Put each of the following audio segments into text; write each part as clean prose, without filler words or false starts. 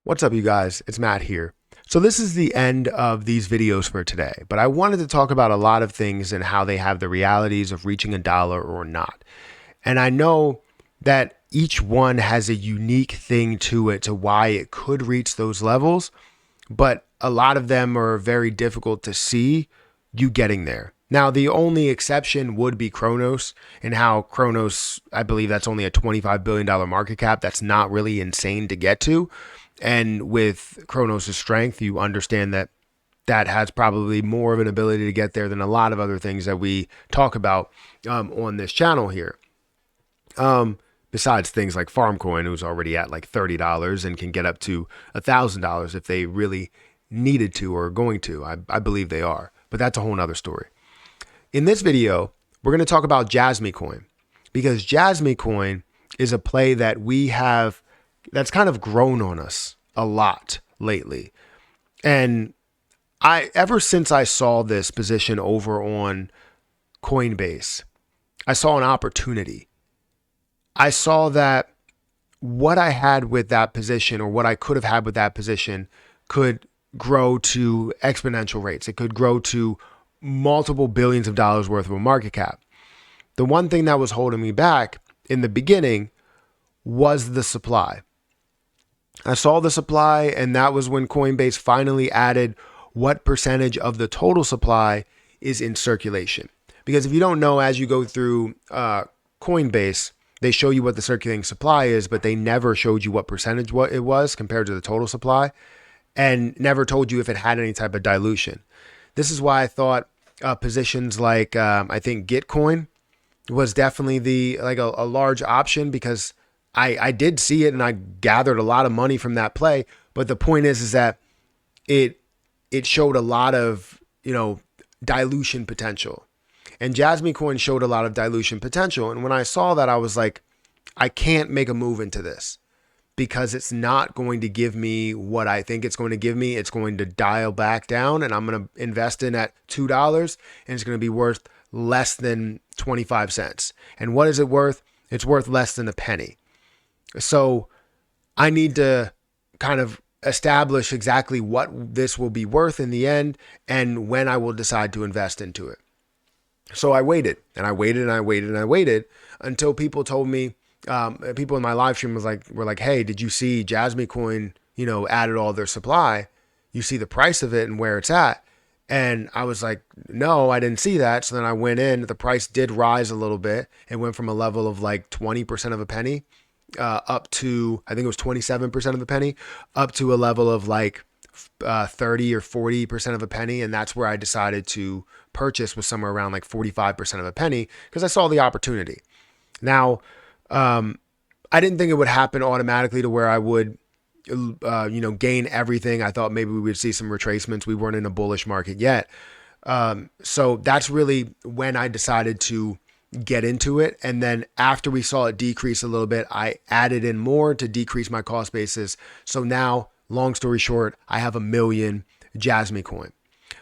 What's up, you guys? It's Matt here. So this is the end of these videos for today, but I wanted to talk about a lot of things and how they have the realities of reaching a dollar or not. And I know that each one has a unique thing to it to why it could reach those levels, but a lot of them are very difficult to see you getting there. Now, the only exception would be Kronos, and how Kronos, I believe that's only a $25 billion market cap. That's not really insane to get to. And with Kronos' strength, you understand that that has probably more of an ability to get there than a lot of other things that we talk about on this channel here. Besides things like Farmcoin, who's already at like $30 and can get up to $1,000 if they really needed to or are going to. I believe they are, but that's a whole nother story. In this video, we're going to talk about JASMY coin, because JASMY coin is a play that we have that's kind of grown on us a lot lately. And ever since I saw this position over on Coinbase, I saw an opportunity. I saw that what I had with that position, or what I could have had with that position, could grow to exponential rates. It could grow to multiple billions of dollars worth of a market cap. The one thing that was holding me back in the beginning was the supply. I saw the supply, and that was when Coinbase finally added what percentage of the total supply is in circulation. Because if you don't know, as you go through Coinbase, they show you what the circulating supply is, but they never showed you what percentage it was compared to the total supply, and never told you if it had any type of dilution. This is why I thought positions like I think Gitcoin was definitely a large option, because I did see it and I gathered a lot of money from that play. But the point is that it showed a lot of, dilution potential. And JASMY coin showed a lot of dilution potential. And when I saw that, I was like, I can't make a move into this, because it's not going to give me what I think it's going to give me. It's going to dial back down, and I'm going to invest in at $2, and it's going to be worth less than 25 cents. And what is it worth? It's worth less than a penny. So I need to kind of establish exactly what this will be worth in the end, and when I will decide to invest into it. So I waited and I waited and I waited and I waited until people told me, people in my live stream were like, hey, did you see JASMY coin, added all their supply? You see the price of it and where it's at? And I was like, no, I didn't see that. So then I went in. The price did rise a little bit. It went from a level of like 20% of a penny up to, I think it was 27% of a penny, up to a level of like 30 or 40% of a penny. And that's where I decided to purchase, was somewhere around like 45% of a penny, because I saw the opportunity. Now, I didn't think it would happen automatically to where I would, gain everything. I thought maybe we would see some retracements. We weren't in a bullish market yet. So that's really when I decided to get into it. And then after we saw it decrease a little bit, I added in more to decrease my cost basis. So now, long story short, I have 1 million JASMY coin.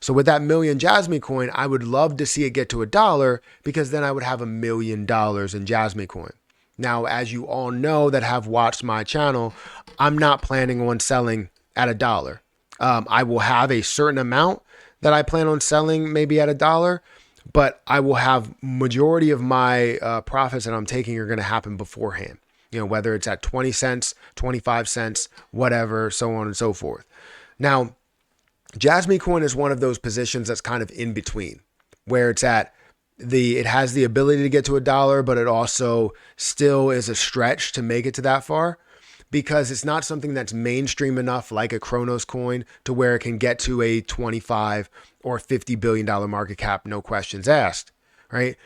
So with that 1 million JASMY coin, I would love to see it get to $1, because then I would have $1 million in JASMY coin. Now, as you all know that have watched my channel, I'm not planning on selling at $1. I will have a certain amount that I plan on selling maybe at $1, but I will have majority of my profits that I'm taking are going to happen beforehand. Whether it's at 20 cents, 25 cents, whatever, so on and so forth. Now, JASMY coin is one of those positions that's kind of in between, where it's at it has the ability to get to $1, but it also still is a stretch to make it to that far, because it's not something that's mainstream enough like a Kronos coin to where it can get to a 25 or $50 billion market cap, no questions asked, right?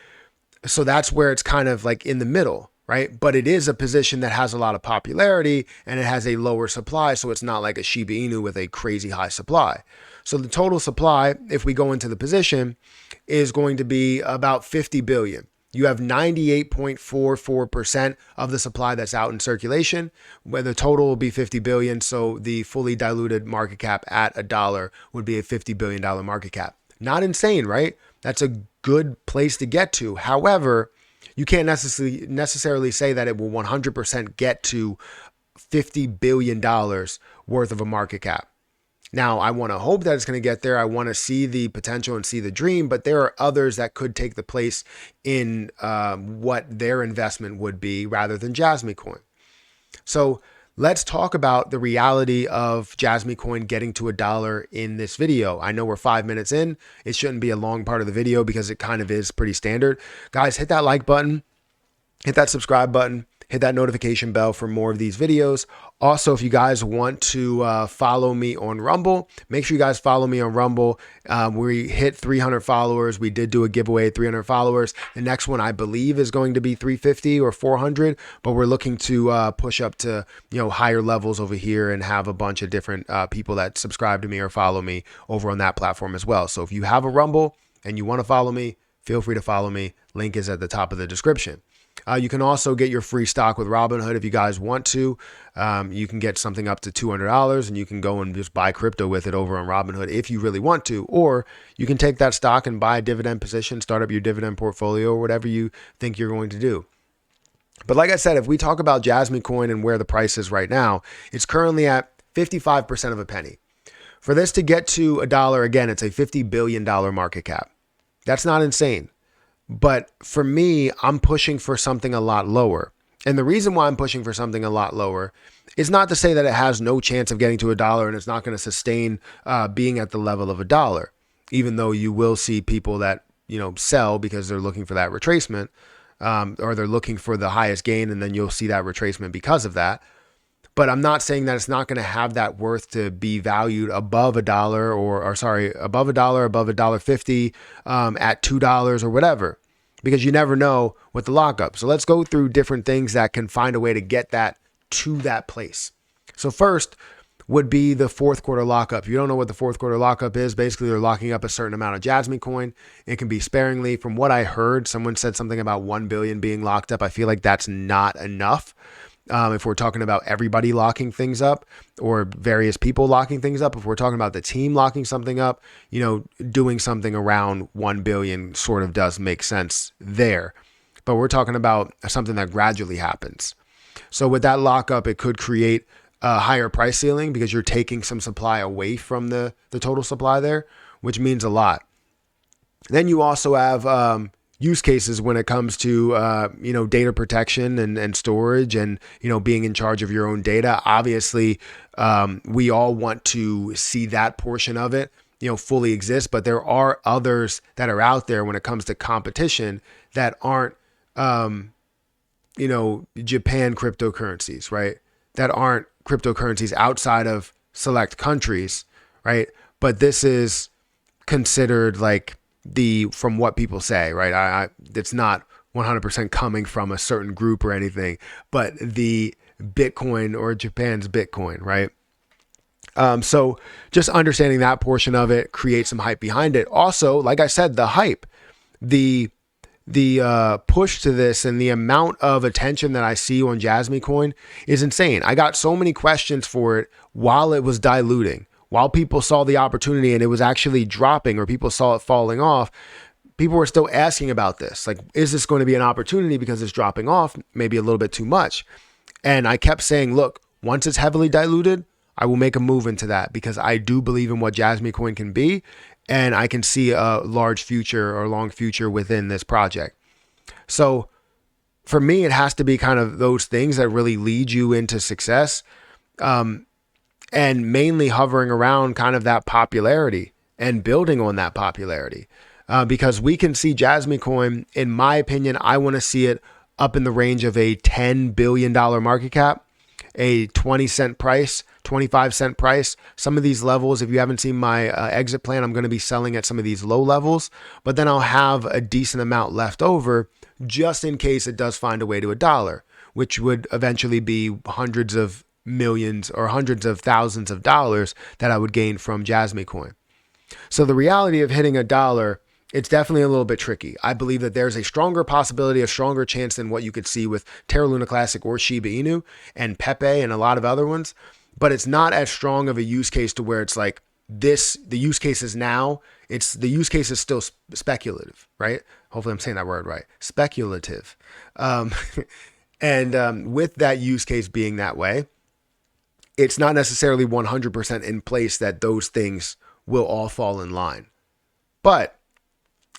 So that's where it's kind of like in the middle, right? But it is a position that has a lot of popularity, and it has a lower supply. So it's not like a Shiba Inu with a crazy high supply. So the total supply, if we go into the position, is going to be about 50 billion. You have 98.44% of the supply that's out in circulation, where the total will be 50 billion. So the fully diluted market cap at $1 would be a $50 billion market cap. Not insane, right? That's a good place to get to. However, you can't necessarily say that it will 100% get to $50 billion worth of a market cap. Now, I want to hope that it's going to get there. I want to see the potential and see the dream, but there are others that could take the place in what their investment would be rather than JASMY coin. So let's talk about the reality of JASMY coin getting to $1 in this video. I know we're 5 minutes in. It shouldn't be a long part of the video because it kind of is pretty standard. Guys, hit that like button, hit that subscribe button, hit that notification bell for more of these videos. Also, if you guys want to follow me on Rumble, make sure you guys follow me on Rumble. We hit 300 followers. We did do a giveaway at 300 followers. The next one, I believe, is going to be 350 or 400, but we're looking to push up to, higher levels over here and have a bunch of different people that subscribe to me or follow me over on that platform as well. So if you have a Rumble and you want to follow me, feel free to follow me. Link is at the top of the description. You can also get your free stock with Robinhood if you guys want to. You can get something up to $200 and you can go and just buy crypto with it over on Robinhood if you really want to. Or you can take that stock and buy a dividend position, start up your dividend portfolio or whatever you think you're going to do. But like I said, if we talk about JASMY coin and where the price is right now, it's currently at 55% of a penny. For this to get to $1, again, it's a $50 billion market cap. That's not insane. But for me, I'm pushing for something a lot lower. And the reason why I'm pushing for something a lot lower is not to say that it has no chance of getting to $1 and it's not going to sustain being at the level of $1, even though you will see people that, sell because they're looking for that retracement or they're looking for the highest gain. And then you'll see that retracement because of that. But I'm not saying that it's not going to have that worth to be valued above $1 above $1, above $1.50, at $2 or whatever, because you never know with the lockup. So let's go through different things that can find a way to get that to that place. So first would be the fourth quarter lockup. If you don't know what the fourth quarter lockup is, basically they're locking up a certain amount of JASMY coin. It can be sparingly. From what I heard, someone said something about 1 billion being locked up. I feel like that's not enough. If we're talking about everybody locking things up or various people locking things up, if we're talking about the team locking something up, doing something around 1 billion sort of does make sense there. But we're talking about something that gradually happens. So with that lockup, it could create a higher price ceiling because you're taking some supply away from the total supply there, which means a lot. Then you also have use cases when it comes to, data protection and storage and, being in charge of your own data. Obviously, we all want to see that portion of it, fully exist, but there are others that are out there when it comes to competition that aren't, Japan cryptocurrencies, right? That aren't cryptocurrencies outside of select countries, right? But this is considered like from what people say, right? It's not 100% coming from a certain group or anything, but the Bitcoin or Japan's Bitcoin, right? So just understanding that portion of it creates some hype behind it. Also, like I said, the hype, the push to this and the amount of attention that I see on JASMY coin is insane. I got so many questions for it while it was diluting. While people saw the opportunity and it was actually dropping or people saw it falling off, people were still asking about this. Like, is this going to be an opportunity because it's dropping off maybe a little bit too much? And I kept saying, look, once it's heavily diluted, I will make a move into that because I do believe in what JASMY coin can be. And I can see a large future or long future within this project. So for me, it has to be kind of those things that really lead you into success. And mainly hovering around kind of that popularity and building on that popularity. Because we can see JASMY coin, in my opinion, I want to see it up in the range of a $10 billion market cap, a 20-cent price, 25-cent price. Some of these levels, if you haven't seen my exit plan, I'm going to be selling at some of these low levels, but then I'll have a decent amount left over just in case it does find a way to $1, which would eventually be hundreds of millions or hundreds of thousands of dollars that I would gain from JASMY coin. So the reality of hitting $1, it's definitely a little bit tricky. I believe that there's a stronger possibility, a stronger chance than what you could see with Terra Luna Classic or Shiba Inu and Pepe and a lot of other ones. But it's not as strong of a use case to where it's like this, the use case is now, the use case is still speculative, right? Hopefully I'm saying that word right. Speculative. And with that use case being that way, it's not necessarily 100% in place that those things will all fall in line. But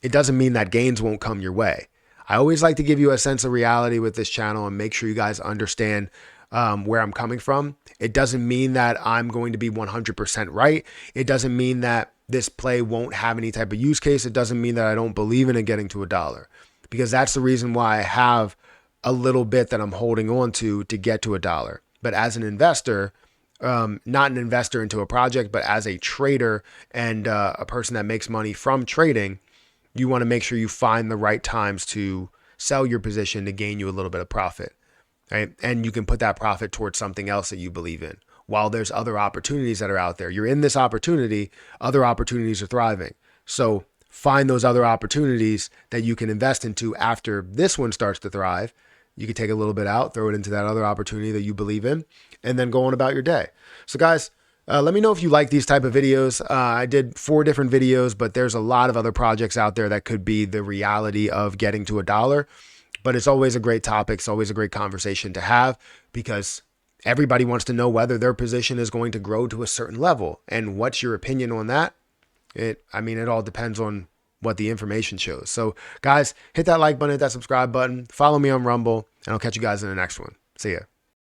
it doesn't mean that gains won't come your way. I always like to give you a sense of reality with this channel and make sure you guys understand where I'm coming from. It doesn't mean that I'm going to be 100% right. It doesn't mean that this play won't have any type of use case. It doesn't mean that I don't believe in it getting to $1, because that's the reason why I have a little bit that I'm holding on to get to $1. But as an investor, not an investor into a project, but as a trader and a person that makes money from trading, you want to make sure you find the right times to sell your position to gain you a little bit of profit, right? And you can put that profit towards something else that you believe in. While there's other opportunities that are out there, you're in this opportunity, other opportunities are thriving. So find those other opportunities that you can invest into after this one starts to thrive. You can take a little bit out, throw it into that other opportunity that you believe in, and then go on about your day. So guys, let me know if you like these type of videos. I did 4 different videos, but there's a lot of other projects out there that could be the reality of getting to $1. But it's always a great topic. It's always a great conversation to have, because everybody wants to know whether their position is going to grow to a certain level. And what's your opinion on that? It all depends on what the information shows. So guys, hit that like button, hit that subscribe button, follow me on Rumble, and I'll catch you guys in the next one. See ya.